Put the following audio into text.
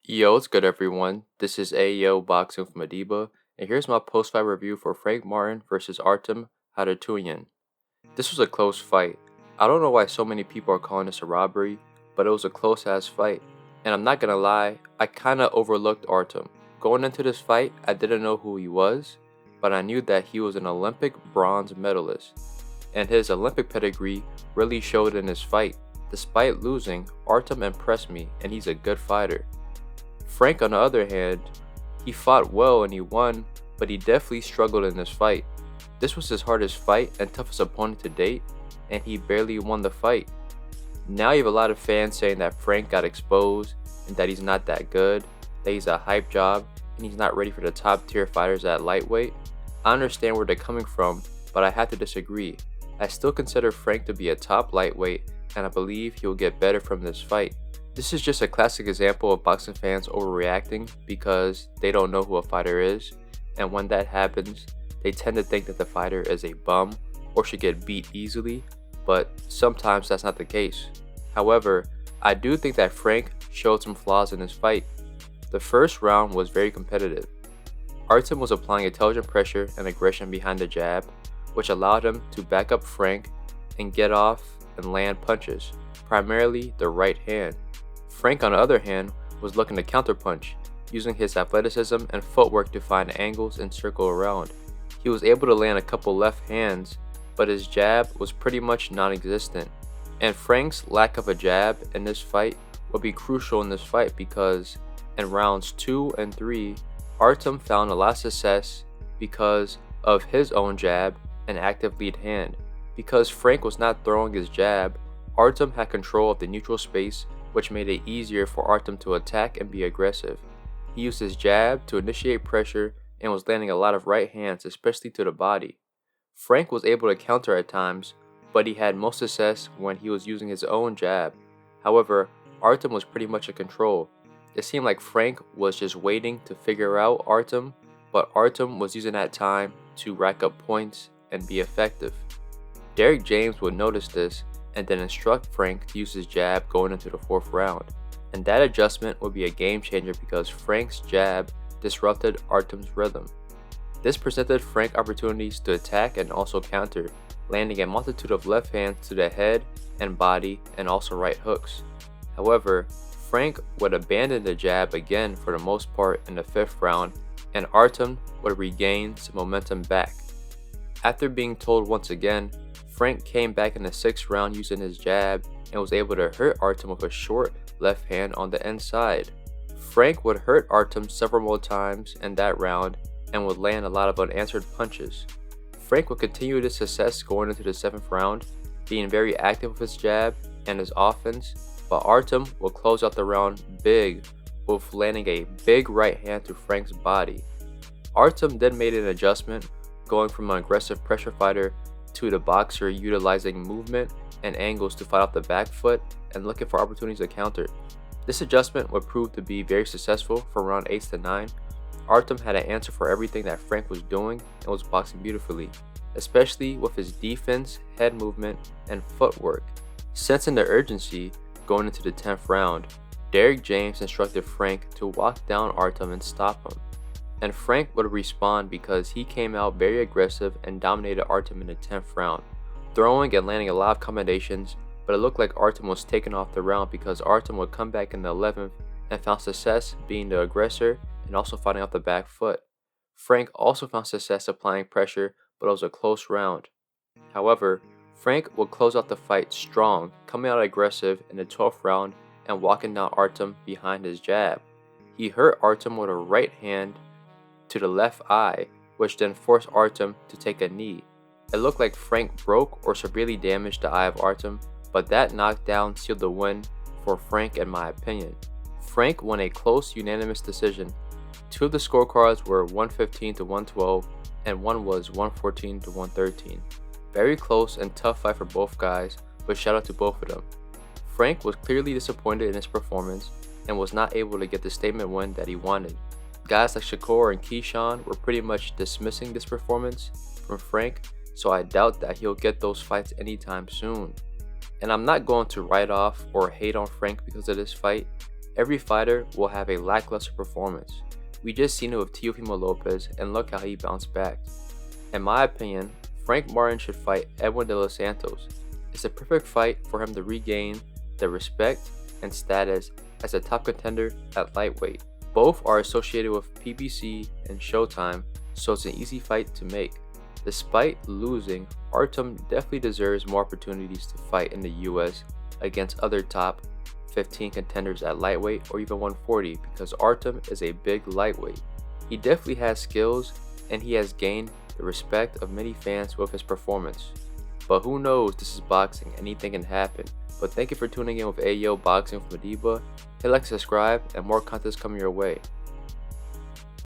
Yo, what's good everyone? This is Ayo Boxing from Adiba, and here's my post-fight review for Frank Martin versus Artem Harutyunyan. This was a close fight. I don't know why so many people are calling this a robbery, but it was a close-ass fight. And I'm not gonna lie, I kinda overlooked Artem. Going into this fight, I didn't know who he was, but I knew that he was an Olympic bronze medalist. And his Olympic pedigree really showed in his fight. Despite losing, Artem impressed me, and he's a good fighter. Frank, on the other hand, he fought well and he won, but he definitely struggled in this fight. This was his hardest fight and toughest opponent to date, and he barely won the fight. Now you have a lot of fans saying that Frank got exposed and that he's not that good, that he's a hype job, and he's not ready for the top tier fighters at lightweight. I understand where they're coming from, but I have to disagree. I still consider Frank to be a top lightweight, and I believe he will get better from this fight. This is just a classic example of boxing fans overreacting because they don't know who a fighter is, and when that happens, they tend to think that the fighter is a bum or should get beat easily, but sometimes that's not the case. However, I do think that Frank showed some flaws in his fight. The first round was very competitive. Artem was applying intelligent pressure and aggression behind the jab, which allowed him to back up Frank and get off and land punches, primarily the right hand. Frank, on the other hand, was looking to counterpunch, using his athleticism and footwork to find angles and circle around. He was able to land a couple left hands, but his jab was pretty much non-existent. And Frank's lack of a jab in this fight will be crucial in this fight because in rounds 2 and 3, Artem found a lot of success because of his own jab and active lead hand. Because Frank was not throwing his jab, Artem had control of the neutral space, which made it easier for Artem to attack and be aggressive. He used his jab to initiate pressure and was landing a lot of right hands, especially to the body. Frank was able to counter at times, but he had most success when he was using his own jab. However, Artem was pretty much in control. It seemed like Frank was just waiting to figure out Artem, but Artem was using that time to rack up points and be effective. Derrick James would notice this and then instruct Frank to use his jab going into the 4th round. And that adjustment would be a game changer because Frank's jab disrupted Artem's rhythm. This presented Frank opportunities to attack and also counter, landing a multitude of left hands to the head and body and also right hooks. However, Frank would abandon the jab again for the most part in the 5th round, and Artem would regain some momentum back. After being told once again, Frank came back in the 6th round using his jab and was able to hurt Artem with a short left hand on the inside. Frank would hurt Artem several more times in that round and would land a lot of unanswered punches. Frank would continue this success going into the 7th round, being very active with his jab and his offense, but Artem would close out the round big with landing a big right hand to Frank's body. Artem then made an adjustment, going from an aggressive pressure fighter to the boxer utilizing movement and angles to fight off the back foot and looking for opportunities to counter. This adjustment would prove to be very successful from round 8 to 9. Artem had an answer for everything that Frank was doing and was boxing beautifully, especially with his defense, head movement, and footwork. Sensing the urgency going into the 10th round, Derrick James instructed Frank to walk down Artem and stop him. And Frank would respond because he came out very aggressive and dominated Artem in the 10th round, throwing and landing a lot of combinations, but it looked like Artem was taken off the round because Artem would come back in the 11th and found success being the aggressor and also fighting off the back foot. Frank also found success applying pressure, but it was a close round. However, Frank would close out the fight strong, coming out aggressive in the 12th round and walking down Artem behind his jab. He hurt Artem with a right hand to the left eye, which then forced Artem to take a knee. It looked like Frank broke or severely damaged the eye of Artem, but that knockdown sealed the win for Frank in my opinion. Frank won a close unanimous decision. 2 of the scorecards were 115 to 112 and one was 114 to 113. Very close and tough fight for both guys, but shout out to both of them. Frank was clearly disappointed in his performance and was not able to get the statement win that he wanted. Guys like Shakur and Keyshawn were pretty much dismissing this performance from Frank, so I doubt that he'll get those fights anytime soon. And I'm not going to write off or hate on Frank because of this fight. Every fighter will have a lackluster performance. We just seen it with Teofimo Lopez, and look how he bounced back. In my opinion, Frank Martin should fight Edwin De Los Santos. It's a perfect fight for him to regain the respect and status as a top contender at lightweight. Both are associated with PBC and Showtime, so it's an easy fight to make. Despite losing, Artem definitely deserves more opportunities to fight in the US against other top 15 contenders at lightweight or even 140 because Artem is a big lightweight. He definitely has skills and he has gained the respect of many fans with his performance. But who knows, this is boxing, anything can happen. But thank you for tuning in with Ayo Boxing with Madiba. Hit like, subscribe, and more content is coming your way.